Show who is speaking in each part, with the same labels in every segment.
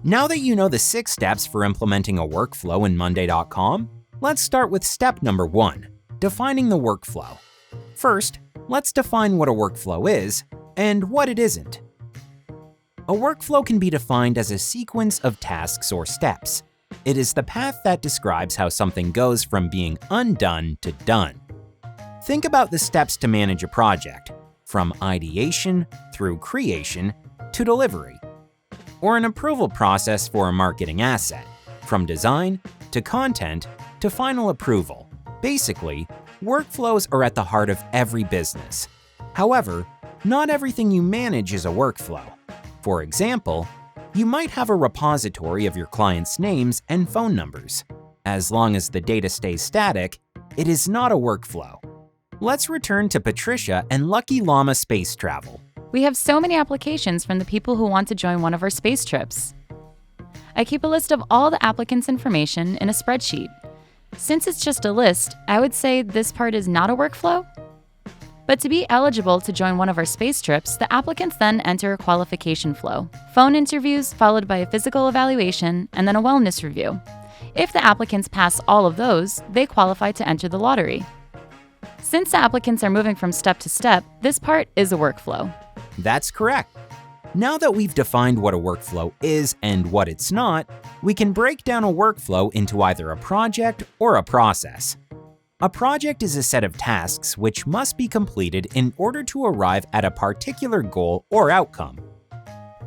Speaker 1: Now that you know the 6 steps for implementing a workflow in Monday.com, let's start with step number 1, defining the workflow. First, let's define what a workflow is and what it isn't. A workflow can be defined as a sequence of tasks or steps. It is the path that describes how something goes from being undone to done. Think about the steps to manage a project, from ideation through creation to delivery, or an approval process for a marketing asset, from design to content to final approval. Basically, workflows are at the heart of every business. However, not everything you manage is a workflow. For example, you might have a repository of your clients' names and phone numbers. As long as the data stays static, it is not a workflow. Let's return to Patricia and Lucky Llama Space Travel.
Speaker 2: We have so many applications from the people who want to join one of our space trips. I keep a list of all the applicants' information in a spreadsheet. Since it's just a list, I would say this part is not a workflow. But to be eligible to join one of our space trips, the applicants then enter a qualification flow. Phone interviews followed by a physical evaluation and then a wellness review. If the applicants pass all of those, they qualify to enter the lottery. Since the applicants are moving from step to step, this part is a workflow.
Speaker 1: That's correct. Now that we've defined what a workflow is and what it's not, we can break down a workflow into either a project or a process. A project is a set of tasks which must be completed in order to arrive at a particular goal or outcome.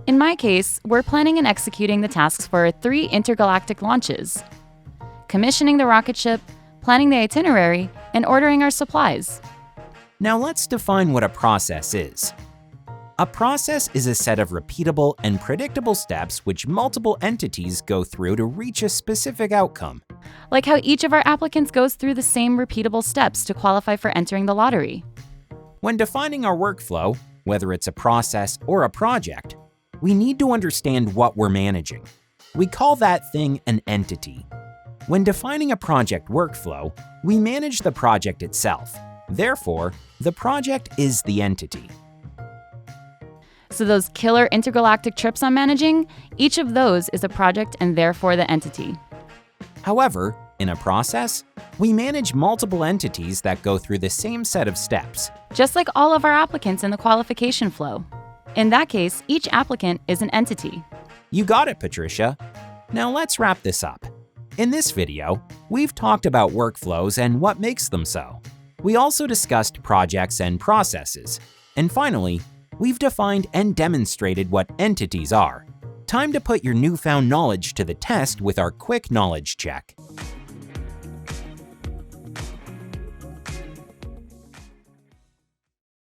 Speaker 2: In my case, we're planning and executing the tasks for 3 intergalactic launches: commissioning the rocket ship, planning the itinerary, and ordering our supplies.
Speaker 1: Now let's define what a process is. A process is a set of repeatable and predictable steps which multiple entities go through to reach a specific outcome.
Speaker 2: Like how each of our applicants goes through the same repeatable steps to qualify for entering the lottery.
Speaker 1: When defining our workflow, whether it's a process or a project, we need to understand what we're managing. We call that thing an entity. When defining a project workflow, we manage the project itself. Therefore, the project is the entity.
Speaker 2: So those killer intergalactic trips I'm managing, each of those is a project and therefore the entity.
Speaker 1: However, in a process, we manage multiple entities that go through the same set of steps.
Speaker 2: Just like all of our applicants in the qualification flow. In that case, each applicant is an entity.
Speaker 1: You got it, Patricia. Now let's wrap this up. In this video, we've talked about workflows and what makes them so. We also discussed projects and processes. And finally, we've defined and demonstrated what entities are. Time to put your newfound knowledge to the test with our quick knowledge check.